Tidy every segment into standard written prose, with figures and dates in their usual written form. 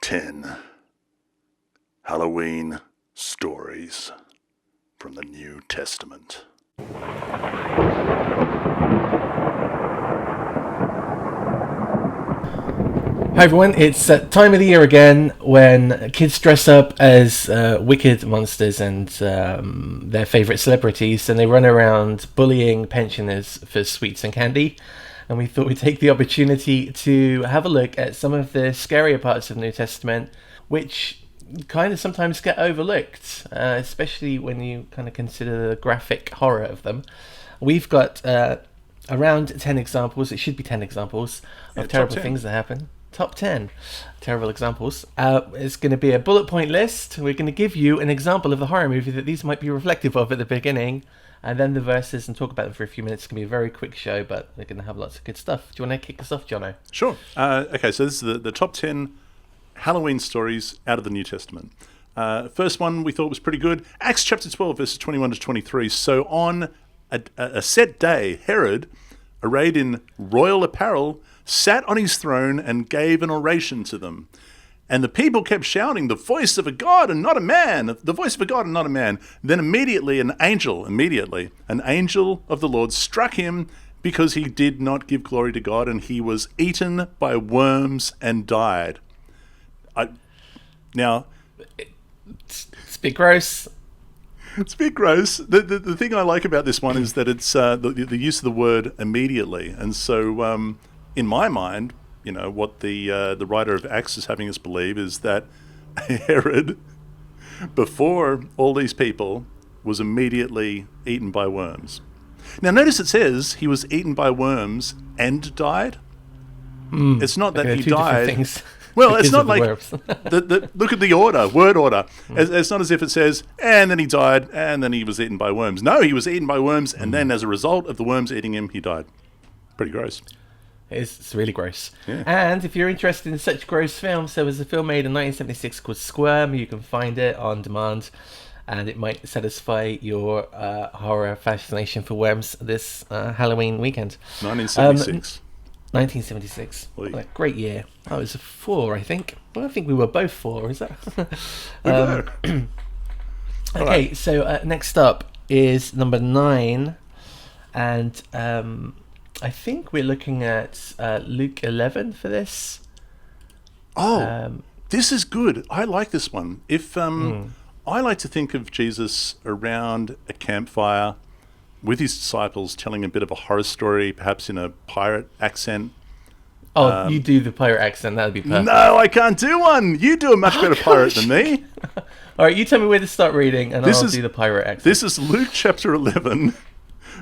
10 Halloween Stories from the New Testament. Hi everyone, it's time of the year again when kids dress up as wicked monsters and their favourite celebrities, and they run around bullying pensioners for sweets and candy. And we thought we'd take the opportunity to have a look at some of the scarier parts of the New Testament, which kind of sometimes get overlooked, especially when you kind of consider the graphic horror of them. We've got around 10 examples, it should be 10 examples, of terrible things that happen. Top 10 terrible examples. It's going to be a bullet point list. We're going to give you an example of the horror movie that these might be reflective of at the beginning, and then the verses, and talk about them for a few minutes. It's going to be a very quick show, but we're going to have lots of good stuff. Do you want to kick us off, Jono? Sure. Okay, so this is the top 10 Halloween stories out of the New Testament. First one we thought was pretty good. Acts chapter 12, verses 21 to 23. So on a set day, Herod, arrayed in royal apparel, sat on his throne and gave an oration to them. And the people kept shouting, "The voice of a God and not a man! The voice of a God and not a man!" Then immediately an angel of the Lord struck him because he did not give glory to God, and he was eaten by worms and died. Now, It's a bit gross. it's a bit gross. The thing I like about this one is that it's the use of the word immediately. And so in my mind, you know, what the writer of Acts is having us believe is that Herod, before all these people, was immediately eaten by worms. Now, notice it says he was eaten by worms and died. It's not that he died. Well, it's not like look at the word order. It's not as if it says, and then he died, and then he was eaten by worms. No, he was eaten by worms, and then as a result of the worms eating him, he died. Pretty gross. It's really gross. Yeah. And if you're interested in such gross films, there was a film made in 1976 called Squirm. You can find it on demand, and it might satisfy your horror fascination for worms this Halloween weekend. 1976. 1976. What a great year. I was 4, I think. Well, I think we were both 4, is that? Okay, so next up is number 9. And I think we're looking at Luke 11 for this. This is good. I like this one. If I like to think of Jesus around a campfire with his disciples, telling a bit of a horror story, perhaps in a pirate accent. Oh, you do the pirate accent. That would be perfect. No, I can't do one. You do a much better pirate than me. All right, you tell me where to start reading, and I'll do the pirate accent. This is Luke chapter 11,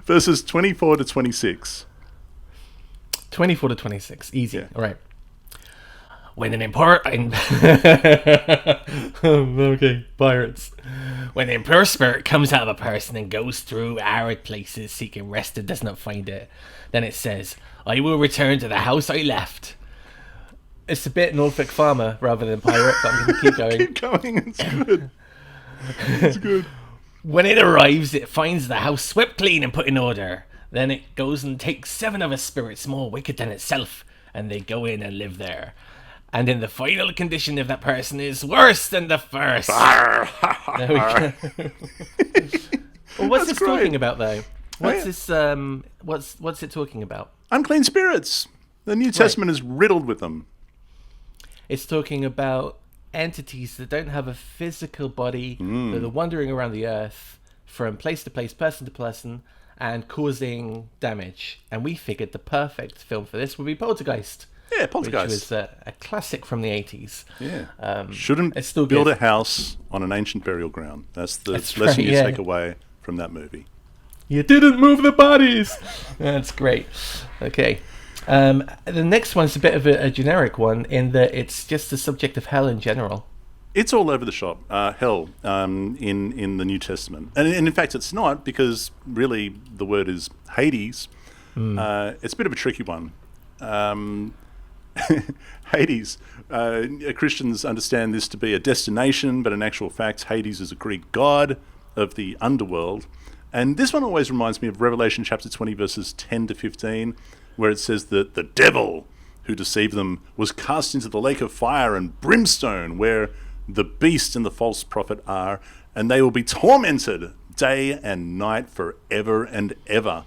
verses 24 to 26. 24 to 26. Easy. Yeah. All right. When an okay, pirates. When an impure spirit comes out of a person and goes through arid places seeking rest and does not find it, then it says, "I will return to the house I left." It's a bit Norfolk Farmer rather than pirate, but I'm going to keep going. Keep going. It's good. It's good. When it arrives, it finds the house swept clean and put in order. Then it goes and takes 7 other spirits more wicked than itself, and they go in and live there. And then the final condition of that person is worse than the first. There we go. Well, what's this talking about, though? What's this? What's it talking about? Unclean spirits. The New Testament is riddled with them. It's talking about entities that don't have a physical body, that are wandering around the earth from place to place, person to person, and causing damage. And we figured the perfect film for this would be Poltergeist. Yeah, Poltergeist. Which was a classic from the 80s. Yeah. Shouldn't build good. a house on an ancient burial ground. That's the lesson right, you take away from that movie. You didn't move the bodies. That's great. Okay. The next one's a bit of a generic one in that it's just the subject of hell in general. It's all over the shop, hell, in the New Testament. And in fact, it's not, because really the word is Hades. It's a bit of a tricky one. Hades. Christians understand this to be a destination, but in actual fact, Hades is a Greek god of the underworld. And this one always reminds me of Revelation chapter 20, verses 10 to 15, where it says that the devil who deceived them was cast into the lake of fire and brimstone, where the beast and the false prophet are, and they will be tormented day and night forever and ever.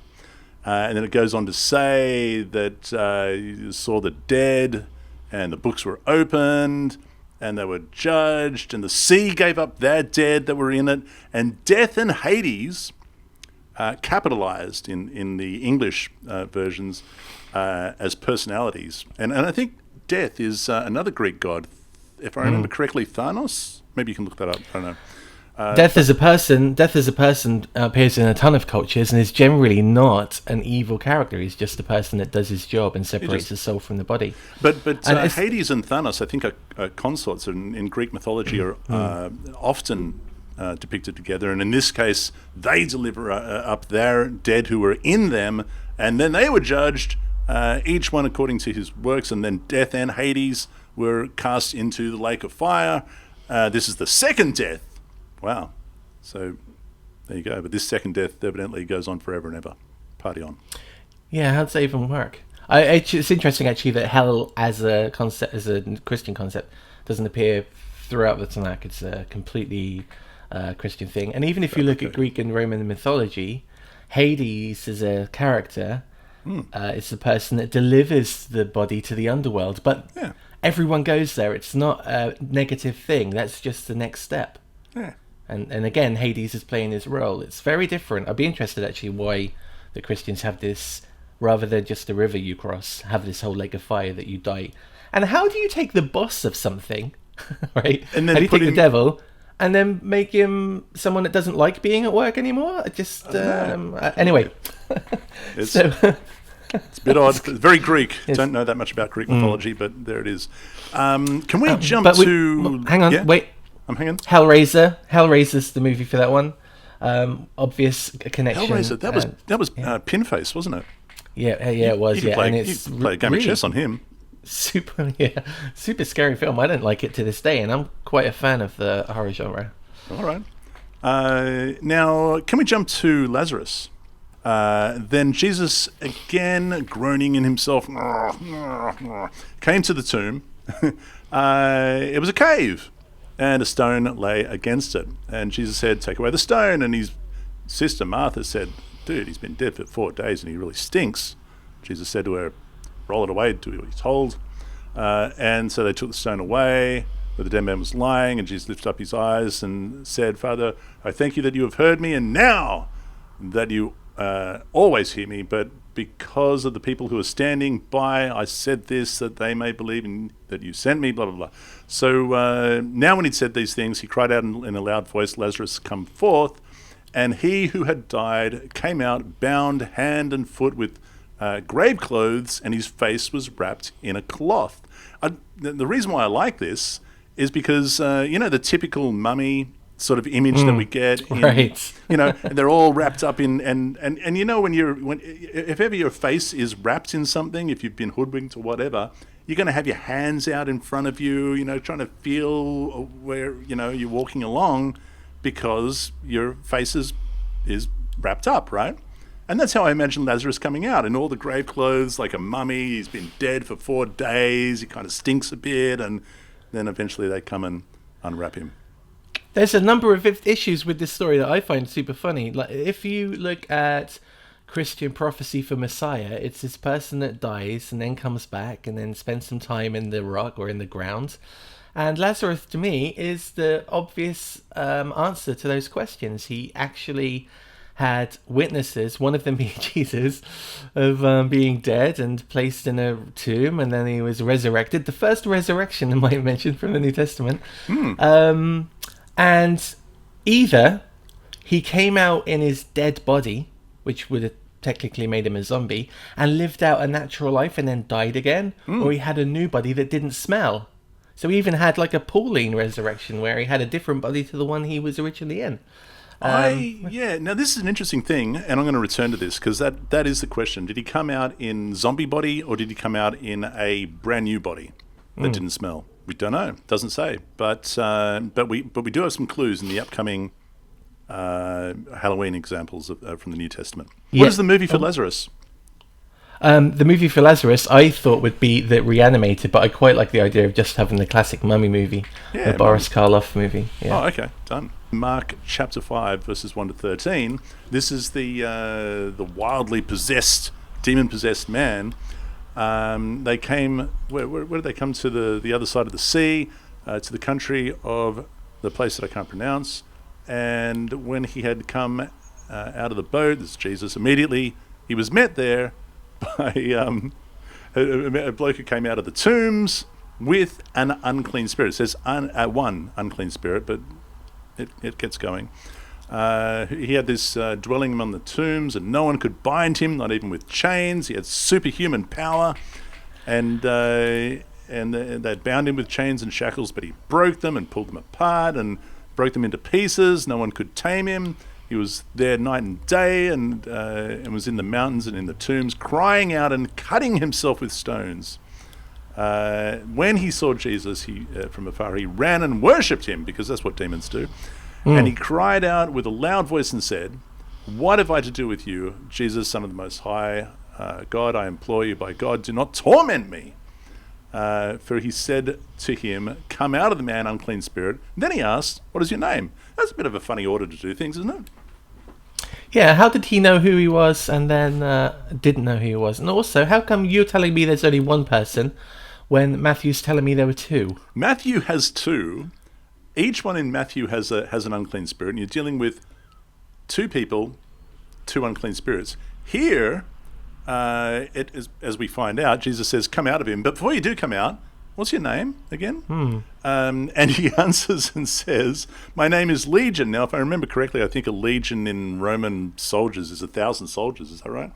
And then it goes on to say that you saw the dead, and the books were opened, and they were judged, and the sea gave up their dead that were in it, and death and Hades, capitalized in the English versions, as personalities. And I think death is another Greek god. If I remember correctly, Thanos? Maybe you can look that up. I don't know. Death as a person appears in a ton of cultures and is generally not an evil character. He's just a person that does his job and separates the soul from the body. But Hades and Thanos, I think, are consorts, and in Greek mythology are often depicted together. And in this case, they deliver up their dead who were in them, and then they were judged, each one according to his works, and then death and Hades were cast into the lake of fire. This is the second death. Wow. So there you go. But this second death evidently goes on forever and ever. Party on. Yeah, how does that even work? It's interesting, actually, that hell as a concept, as a Christian concept, doesn't appear throughout the Tanakh. It's a completely Christian thing. And even if you look at Greek and Roman mythology, Hades is a character. It's the person that delivers the body to the underworld. But everyone goes there. It's not a negative thing. That's just the next step. Yeah. And again, Hades is playing his role. It's very different. I'd be interested, actually, why the Christians have this, rather than just a river you cross, have this whole lake of fire that you die. And how do you take the boss of something, right? And then how do you take the devil and then make him someone that doesn't like being at work anymore? Anyway. It's a bit odd. Very Greek. Don't know that much about Greek mythology, but there it is. Can we jump to... Hang on, wait. I'm hanging. Hellraiser's the movie for that one. Obvious connection. Hellraiser. That was Pinface, wasn't it? Yeah, it was. You and it's play a game of chess on him. Super scary film. I don't like it to this day, and I'm quite a fan of the horror genre. All right. Now, can we jump to Lazarus? Then Jesus, again groaning in himself, came to the tomb. It was a cave, and a stone lay against it. And Jesus said, "Take away the stone." And his sister Martha said, "Dude, he's been dead for 4 days and he really stinks." Jesus said to her, "Roll it away, do what he's told." And so they took the stone away where the dead man was lying, and Jesus lifted up his eyes and said, "Father, I thank you that you have heard me, and now that you always hear me, but because of the people who are standing by, I said this, that they may believe in that you sent me," blah, blah, blah. So now when he'd said these things, he cried out in a loud voice, "Lazarus, come forth." And he who had died came out, bound hand and foot with grave clothes, and his face was wrapped in a cloth. The reason why I like this is because, the typical mummy sort of image that we get, right? They're all wrapped up in, and if ever your face is wrapped in something, if you've been hoodwinked or whatever, you're going to have your hands out in front of you, trying to feel where you're walking along, because your face is wrapped up, right? And that's how I imagine Lazarus coming out in all the grave clothes, like a mummy. He's been dead for 4 days. He kind of stinks a bit, and then eventually they come and unwrap him. There's a number of issues with this story that I find super funny. Like, if you look at Christian prophecy for Messiah, it's this person that dies and then comes back and then spends some time in the rock or in the ground. And Lazarus, to me, is the obvious answer to those questions. He actually had witnesses, one of them being Jesus, of being dead and placed in a tomb, and then he was resurrected. The first resurrection, I might mention, from the New Testament. And either he came out in his dead body, which would have technically made him a zombie, and lived out a natural life and then died again, or he had a new body that didn't smell. So he even had like a Pauline resurrection where he had a different body to the one he was originally in. Now this is an interesting thing, and I'm going to return to this because that is the question. Did he come out in zombie body, or did he come out in a brand new body that didn't smell? We don't know. Doesn't say. But we do have some clues in the upcoming Halloween examples from the New Testament. What is the movie for Lazarus? The movie for Lazarus, I thought would be the Reanimator, but I quite like the idea of just having the classic Mummy movie, the Boris Karloff movie. Yeah. Oh, okay, done. Mark chapter 5, verses 1 to 13. This is the wildly possessed, demon-possessed man. They came. Where did they come to? The other side of the sea, to the country of the place that I can't pronounce. And when he had come out of the boat, this is Jesus. Immediately he was met there by a bloke who came out of the tombs with an unclean spirit. It says one unclean spirit, but it gets going. He had this dwelling among the tombs, and no one could bind him, not even with chains. He had superhuman power, and they'd bound him with chains and shackles, but he broke them and pulled them apart and broke them into pieces. No one could tame him. He was there night and day, and was in the mountains and in the tombs, crying out and cutting himself with stones. When he saw Jesus from afar, he ran and worshipped him, because that's what demons do. And he cried out with a loud voice and said, "What have I to do with you, Jesus, Son of the Most High? God, I implore you, by God, do not torment me." For he said to him, "Come out of the man, unclean spirit." And then he asked, "What is your name?" That's a bit of a funny order to do things, isn't it? Yeah, how did he know who he was and then didn't know who he was? And also, how come you're telling me there's only one person when Matthew's telling me there were two? Matthew has two. Each one in Matthew has an unclean spirit, and you're dealing with two people, two unclean spirits. Here, it is, as we find out, Jesus says, "Come out of him." But before you do come out, what's your name again? And he answers and says, "My name is Legion." Now, if I remember correctly, I think a legion in Roman soldiers is 1,000 soldiers. Is that right?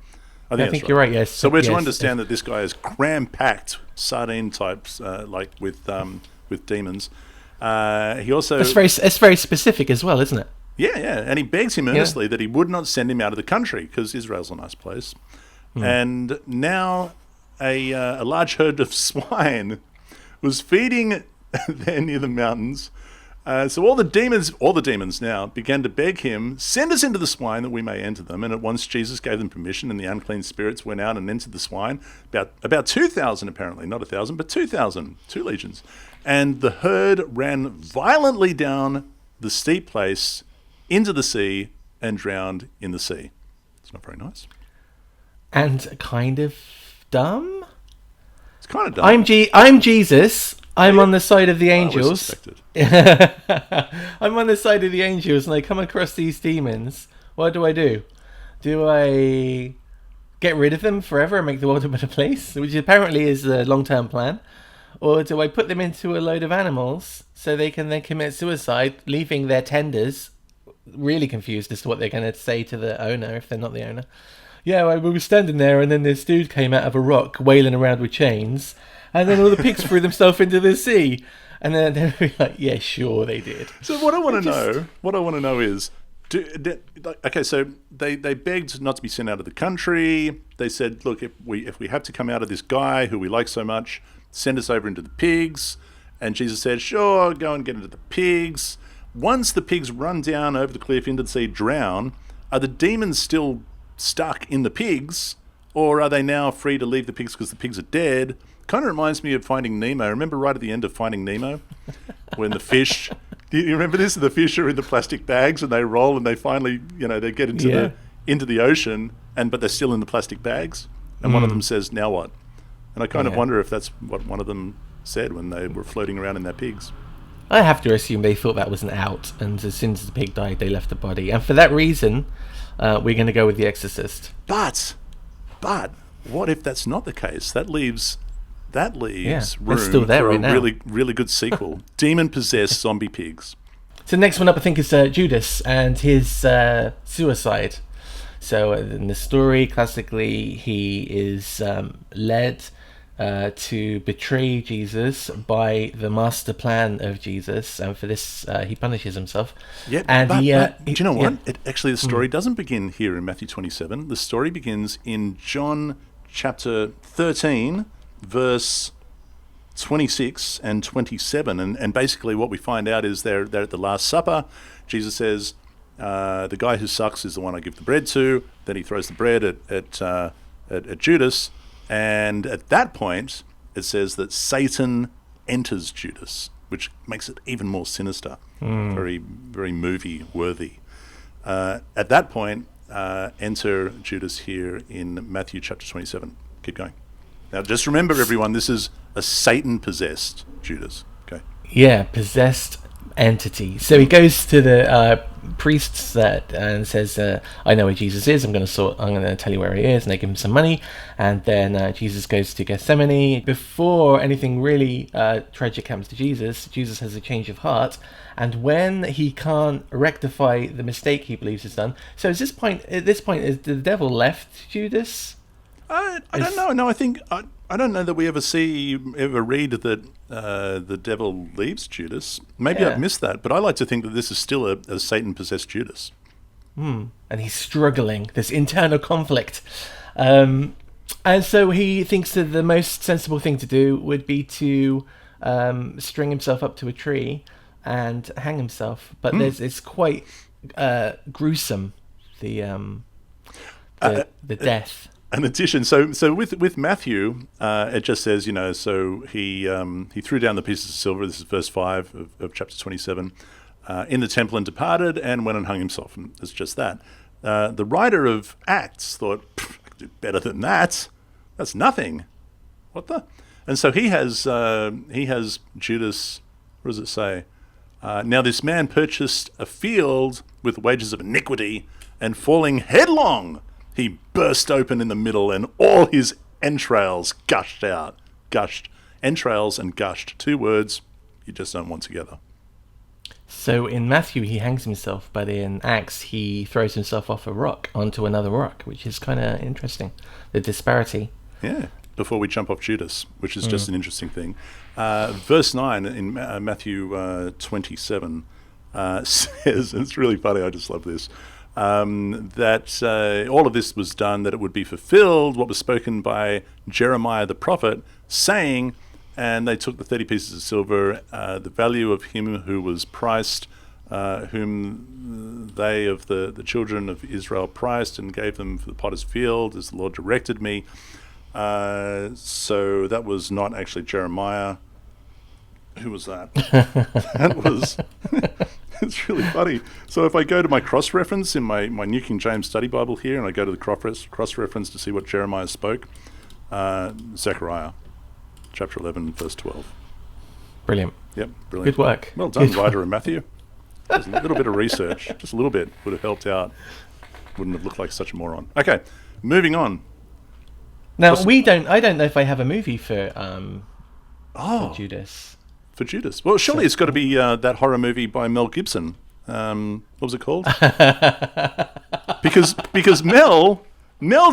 I think you're right, yes. So we're to understand that this guy is cram-packed, sardine types, like with demons. He also... It's very specific as well, isn't it? Yeah, and he begs him earnestly that he would not send him out of the country, because Israel's a nice place. And now a large herd of swine was feeding there near the mountains. So all the demons now began to beg him, "Send us into the swine that we may enter them." And at once Jesus gave them permission, and the unclean spirits went out and entered the swine. About 2,000 apparently, not 1,000, but 2,000, 2 legions. And the herd ran violently down the steep place into the sea and drowned in the sea. It's not very nice. And kind of dumb? It's kind of dumb. I'm Jesus. I'm on the side of the angels. I'm on the side of the angels, and I come across these demons. What do? Do I get rid of them forever and make the world a better place, which apparently is the long-term plan? Or do I put them into a load of animals so they can then commit suicide, leaving their tenders really confused as to what they're going to say to the owner if they're not the owner? Yeah, we were standing there, and then this dude came out of a rock wailing around with chains, and then all the pigs threw themselves into the sea. And then they'd be like, "Yeah, sure, they did." So what I want to know is, okay, so they begged not to be sent out of the country. They said, "Look, if we have to come out of this guy who we like so much, send us over into the pigs." And Jesus said, "Sure, go and get into the pigs." Once the pigs run down over the cliff into the sea, drown, are the demons still stuck in the pigs, or are they now free to leave the pigs because the pigs are dead? Kind of reminds me of Finding Nemo. Remember right at the end of Finding Nemo, when the fish, do you remember this? The fish are in the plastic bags and they roll and they finally, they get into the ocean, but they're still in the plastic bags. And one of them says, "Now what?" And I kind of wonder if that's what one of them said when they were floating around in their pigs. I have to assume they thought that was an out, and as soon as the pig died, they left the body. And for that reason, we're going to go with The Exorcist. But what if that's not the case? That leaves room still there for right a now. really, really good sequel. Demon-possessed zombie pigs. So the next one up, I think, is Judas and his suicide. So in the story, classically, he is led to betray Jesus by the master plan of Jesus, and for this he punishes himself. Yeah, and but do you know what? Yeah. The story doesn't begin here in Matthew 27. The story begins in John chapter 13, verse 26 and 27. And basically what we find out is they're at the Last Supper. Jesus says, the guy who sucks is the one I give the bread to. Then he throws the bread at at Judas, and at that point it says that Satan enters Judas, which makes it even more sinister. Very, very movie worthy. At that point, enter Judas here in Matthew chapter 27. Keep going. Now, just remember, everyone, this is a Satan-possessed Judas. Okay. Yeah, possessed entity. So he goes to the priests and says, "I know where Jesus is. I'm going to tell you where he is," and they give him some money. And then Jesus goes to Gethsemane. Before anything really tragic happens to Jesus, Jesus has a change of heart, and when he can't rectify the mistake he believes is done. So at this point, is the devil left Judas? I don't know. No, I don't know that we ever read that the devil leaves Judas. Maybe I've missed that, but I like to think that this is still a Satan-possessed Judas. And he's struggling, this internal conflict. And so he thinks that the most sensible thing to do would be to string himself up to a tree and hang himself. But it's quite gruesome, the death. An addition. So with Matthew, it just says, so he threw down the pieces of silver. This is verse 5 of chapter 27. In the temple and departed and went and hung himself. And it's just that. The writer of Acts thought, I could do better than that. That's nothing. What the? And so he has Judas. What does it say? Now this man purchased a field with wages of iniquity, and falling headlong, he burst open in the middle, and all his entrails gushed out. Gushed. Entrails and gushed. 2 words you just don't want together. So in Matthew, he hangs himself, but in Acts, he throws himself off a rock onto another rock, which is kind of interesting, the disparity. Yeah, before we jump off Judas, which is just an interesting thing. Verse 9 in Matthew 27 says, and it's really funny, I just love this, that all of this was done that it would be fulfilled, what was spoken by Jeremiah the prophet, saying, and they took the 30 pieces of silver, the value of him who was priced, whom they of the children of Israel priced, and gave them for the potter's field, as the Lord directed me. So that was not actually Jeremiah. Who was that? That was... It's really funny. So if I go to my cross-reference in my New King James Study Bible here, and I go to the cross-reference to see what Jeremiah spoke, Zechariah, chapter 11, verse 12. Brilliant. Yep, brilliant. Good work. Well done, writer of Matthew. There's a little bit of research, just a little bit, would have helped out. Wouldn't have looked like such a moron. Okay, moving on. Now, I don't know if I have a movie for Judas. For Judas. Well, surely it's got to be that horror movie by Mel Gibson. What was it called? because Mel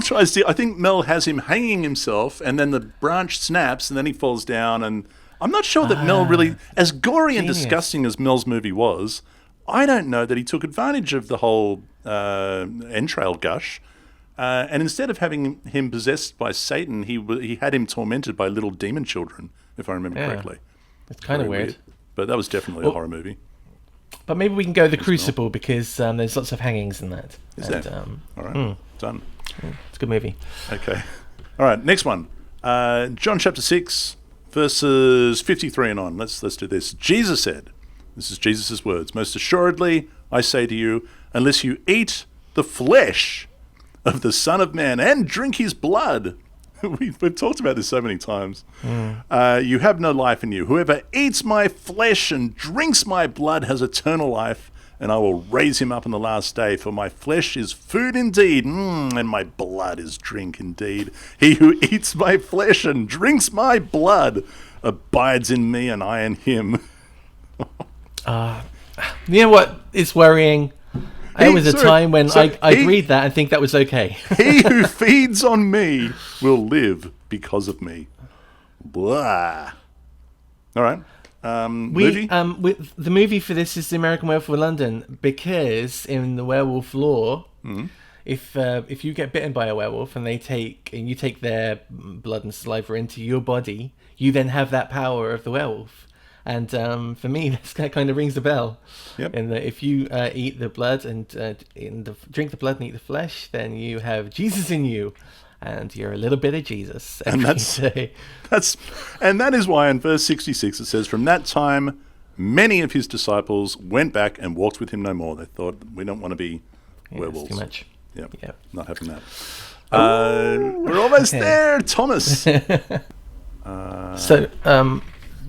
tries to... I think Mel has him hanging himself, and then the branch snaps, and then he falls down, and I'm not sure that Mel really... As gory and disgusting as Mel's movie was, I don't know that he took advantage of the whole entrail gush. And instead of having him possessed by Satan, he had him tormented by little demon children, if I remember correctly. It's kind of weird. But that was definitely a horror movie. But maybe we can go the Crucible, because there's lots of hangings in that. Is there? All right, done. It's a good movie. Okay. All right, next one. John chapter 6, verses 53 and on. Let's do this. Jesus said, this is Jesus' words, "Most assuredly, I say to you, unless you eat the flesh of the Son of Man and drink his blood," we've talked about this so many times, "you have no life in you. Whoever eats my flesh and drinks my blood has eternal life, and I will raise him up on the last day. For my flesh is food indeed, and my blood is drink indeed. He who eats my flesh and drinks my blood abides in me, and I in him." You know what is worrying? There was a time when I'd read that and think that was okay. "He who feeds on me will live because of me." Blah. All right. Movie? The movie for this is The American Werewolf of London, because in the werewolf lore, if you get bitten by a werewolf and you take their blood and saliva into your body, you then have that power of the werewolf. And for me, this kind of rings a bell. Yep. In that if you eat the blood and drink the blood and eat the flesh, then you have Jesus in you, and you're a little bit of Jesus And every day. that is why in verse 66 it says, "From that time, many of his disciples went back and walked with him no more." They thought, we don't want to be werewolves. Too much. Yep. Not having that. We're almost there, Thomas.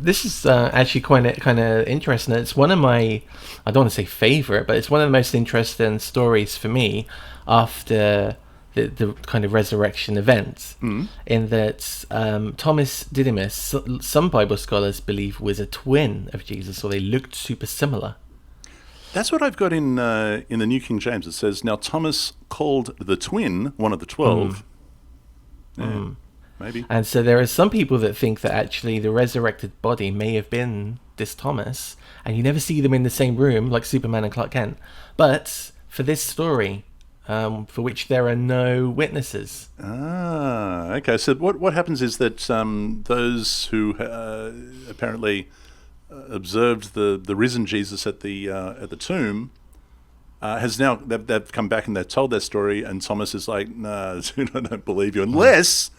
This is actually kind of interesting. It's one of my, I don't want to say favorite, but it's one of the most interesting stories for me after the kind of resurrection event. In that Thomas Didymus, some Bible scholars believe, was a twin of Jesus, or they looked super similar. That's what I've got in the New King James. It says, "Now Thomas, called the twin, one of the 12." Maybe. And so there are some people that think that actually the resurrected body may have been this Thomas, and you never see them in the same room like Superman and Clark Kent. But for this story, for which there are no witnesses. Okay. So what happens is that those who apparently observed the risen Jesus at the tomb has now they've come back and they've told their story, and Thomas is like, "No, dude, I don't believe you unless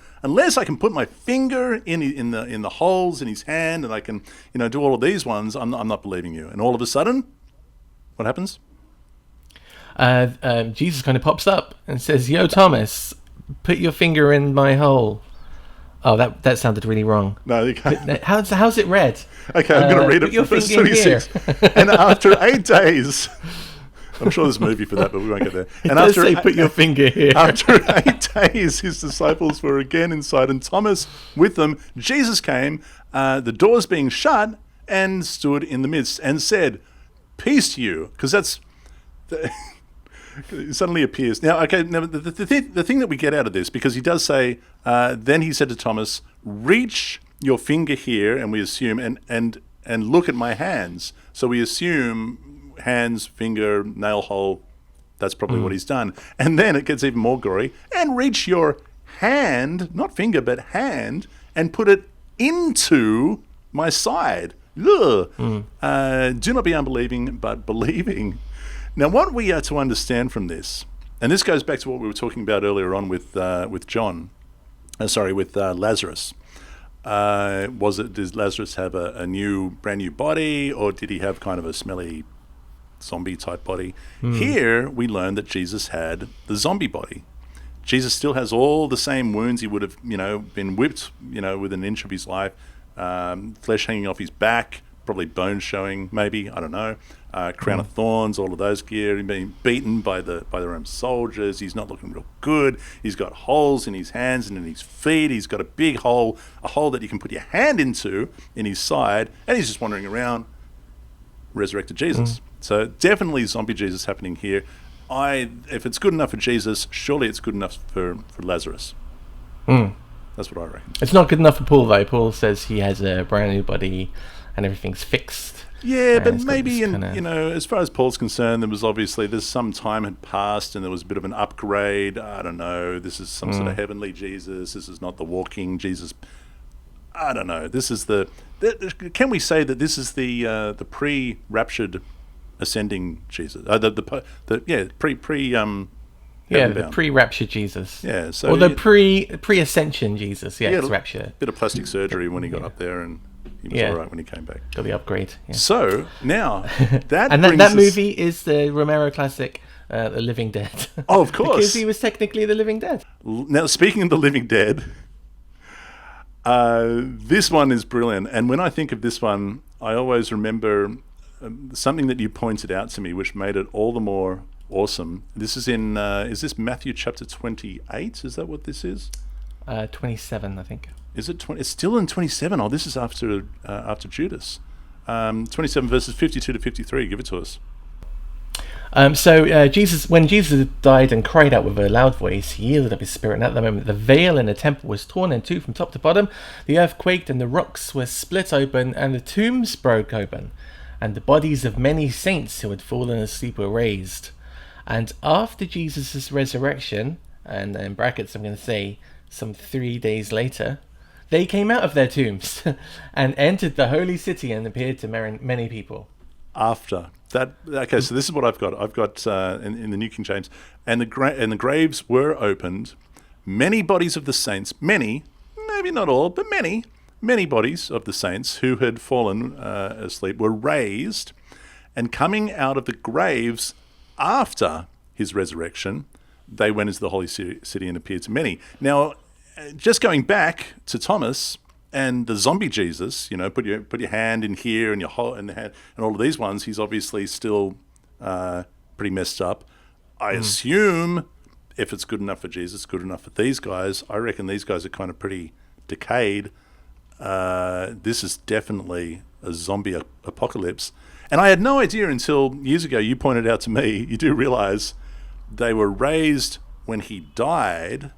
I can put my finger in the holes in his hand and I can do all of these ones. I'm not believing you." And all of a sudden, what happens? Jesus kind of pops up and says, "Yo, Thomas, put your finger in my hole." Oh, that sounded really wrong. No, you can't. How's it read? Okay, I'm going to read it from verse 26. "And after 8 days..." I'm sure there's a movie for that, but we won't get there. And after say, "Put your finger here." After 8 days, his disciples were again inside, and Thomas with them. Jesus came, the doors being shut, and stood in the midst, and said, "Peace to you," because that's it suddenly appears. Now, okay, now the thing that we get out of this, because he does say, then he said to Thomas, "Reach your finger here," and we assume, and look at my hands. So we assume hands, finger, nail hole. That's probably what he's done. And then it gets even more gory. "And reach your hand," not finger, but hand, "and put it into my side." Do not be unbelieving, but believing. Now, what we are to understand from this, and this goes back to what we were talking about earlier on with Lazarus. Did Lazarus have a brand new body, or did he have kind of a smelly zombie type body? Here we learn that Jesus had the zombie body. Jesus still has all the same wounds. He would have been whipped with an inch of his life, flesh hanging off his back, probably bones showing, maybe, I don't know, crown of thorns, all of those gear. He's being beaten by the Roman soldiers. He's not looking real good. He's got holes in his hands and in his feet. He's got a big hole, a hole that you can put your hand into in his side, and he's just wandering around. Resurrected Jesus. So definitely zombie Jesus happening here. If it's good enough for Jesus, surely it's good enough for Lazarus. That's what I reckon. It's not good enough for Paul, though. Paul says he has a brand new body and everything's fixed. Yeah, but maybe as far as Paul's concerned, there's some time had passed and there was a bit of an upgrade. I don't know. This is some sort of heavenly Jesus. This is not the walking Jesus. I don't know. This is can we say that this is the pre-raptured ascending Jesus? The pre-rapture Jesus. Yeah, so or the pre-ascension Jesus. Yeah, it's rapture. Bit of plastic surgery when he got up there, and he was all right when he came back. Got the upgrade. Yeah. So now that movie is the Romero classic, The Living Dead. Oh, of course, because he was technically the Living Dead. Now, speaking of the Living Dead. This one is brilliant, and when I think of this one, I always remember something that you pointed out to me, which made it all the more awesome. This is is this Matthew chapter 28? Is that what this is? 27, I think. Is it 20? It's still in 27. Oh, this is after Judas. 27 verses 52 to 53. Give it to us. When Jesus died and cried out with a loud voice, he yielded up his spirit, and at the moment the veil in the temple was torn in two from top to bottom. The earth quaked, and the rocks were split open, and the tombs broke open, and the bodies of many saints who had fallen asleep were raised. And after Jesus' resurrection, and in brackets I'm going to say some 3 days later, they came out of their tombs and entered the holy city and appeared to many people. After that, okay, so this is what I've got. I've got in the New King James, and the graves were opened. many bodies of the saints, many, maybe not all, but many bodies of the saints who had fallen asleep were raised, and coming out of the graves after his resurrection, they went into the holy city and appeared to many. Now, just going back to Thomas and the zombie Jesus, put your hand in here and your whole and the hand and all of these ones, he's obviously still pretty messed up. I assume if it's good enough for Jesus, good enough for these guys. I reckon these guys are kind of pretty decayed. This is definitely a zombie apocalypse. And I had no idea until years ago you pointed out to me, you do realize they were raised when he died.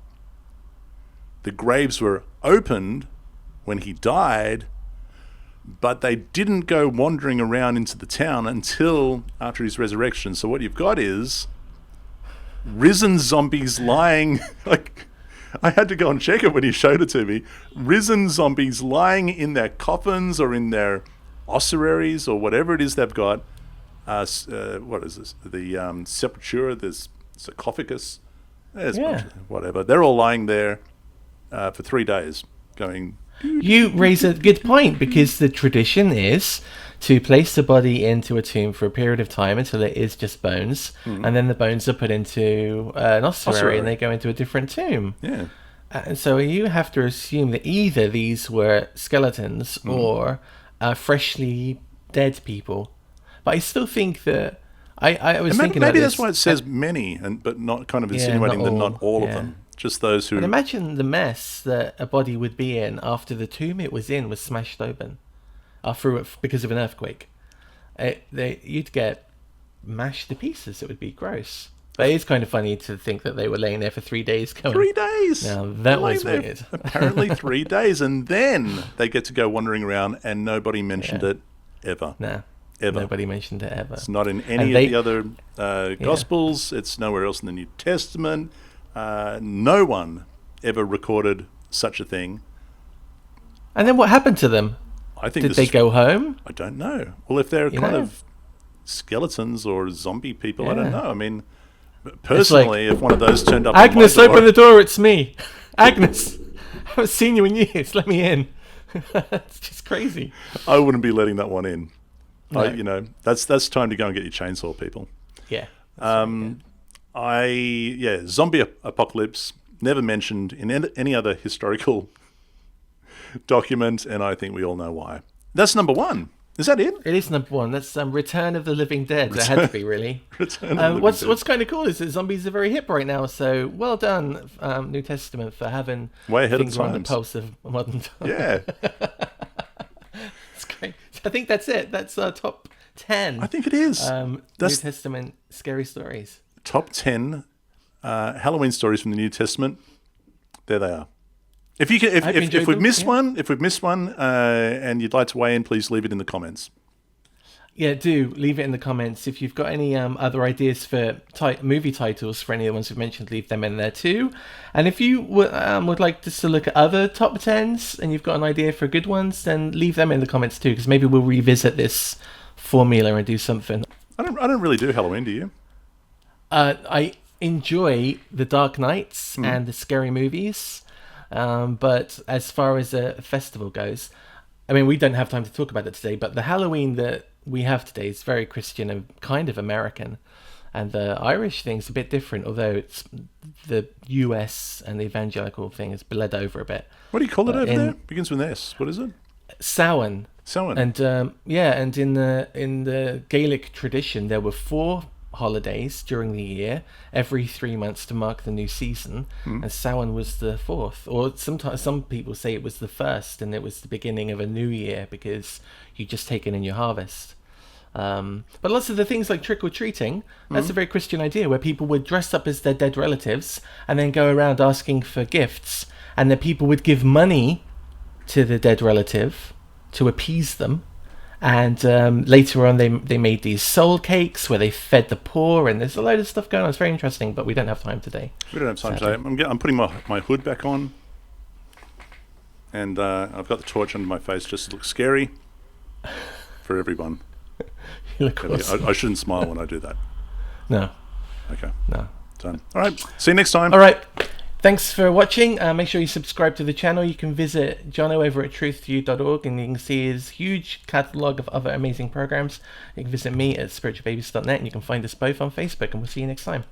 The graves were opened when he died, but they didn't go wandering around into the town until after his resurrection. So what you've got is risen zombies lying, like, I had to go and check it when he showed it to me. Risen zombies lying in their coffins or in their ossuaries or whatever it is they've got. What is this? The sepultura, there's sarcophagus, there's whatever. They're all lying there for 3 days going... You raise a good point, because the tradition is to place the body into a tomb for a period of time until it is just bones, and then the bones are put into an ossuary and they go into a different tomb. Yeah. And so you have to assume that either these were skeletons or freshly dead people. But I still think that I was thinking maybe about that's why it says many, but not kind of insinuating not that all, not all of them. Just those who... And imagine the mess that a body would be in after the tomb it was in was smashed open because of an earthquake. You'd get mashed to pieces. It would be gross. But it is kind of funny to think that they were laying there for 3 days. 3 days! Now, that was weird. Apparently 3 days, and then they get to go wandering around, and nobody mentioned it ever. No. Ever. Nobody mentioned it ever. It's not in any of the other Gospels. It's nowhere else in the New Testament. No one ever recorded such a thing. And then what happened to them? I think Did they go home? I don't know. Well, if they're kind of skeletons or zombie people, I don't know. I mean, personally, if one of those turned up... Agnes, open the door, it's me. Agnes, I haven't seen you in years. Let me in. It's just crazy. I wouldn't be letting that one in. No. That's time to go and get your chainsaw, people. Yeah. Zombie apocalypse, never mentioned in any other historical document, and I think we all know why. That's number one. Is that it? It is number one. That's Return of the Living Dead. That had to be, really. Return of the Living Dead. What's kind of cool is that zombies are very hip right now, so well done, New Testament, for having way ahead things of on the times. pulse of modern time. Yeah. It's great. I think that's it. That's our top 10. I think it is. New Testament scary stories. Top 10 Halloween stories from the New Testament. There they are. If we've missed one, and you'd like to weigh in, please leave it in the comments. Yeah, do leave it in the comments. If you've got any other ideas for movie titles for any of the ones we've mentioned, leave them in there too. And if you would like us to look at other top 10s and you've got an idea for good ones, then leave them in the comments too, because maybe we'll revisit this formula and do something. I don't really do Halloween, do you? I enjoy the Dark Nights and the scary movies, but as far as a festival goes, I mean, we don't have time to talk about it today, but the Halloween that we have today is very Christian and kind of American, and the Irish thing's a bit different, although it's the US and the evangelical thing has bled over a bit. What do you call it over there? Begins with an S. What is it? Samhain. Samhain. And and in the Gaelic tradition, there were 4 holidays during the year, every 3 months, to mark the new season, and Samhain was the 4th, or sometimes some people say it was the 1st, and it was the beginning of a new year because you just taken in your harvest. But lots of the things like trick-or-treating, that's a very Christian idea, where people would dress up as their dead relatives and then go around asking for gifts, and then people would give money to the dead relative to appease them. And later on, they made these soul cakes where they fed the poor, and there's a load of stuff going on. It's very interesting, but we don't have time today. We don't have time today. I'm putting my hood back on, and I've got the torch under my face just to look scary for everyone. You look awesome. I shouldn't smile when I do that. No. Okay. No. Done. All right. See you next time. All right. Thanks for watching. Make sure you subscribe to the channel. You can visit Jono over at truth2you.org and you can see his huge catalogue of other amazing programs. You can visit me at spiritualbabies.net and you can find us both on Facebook, and we'll see you next time.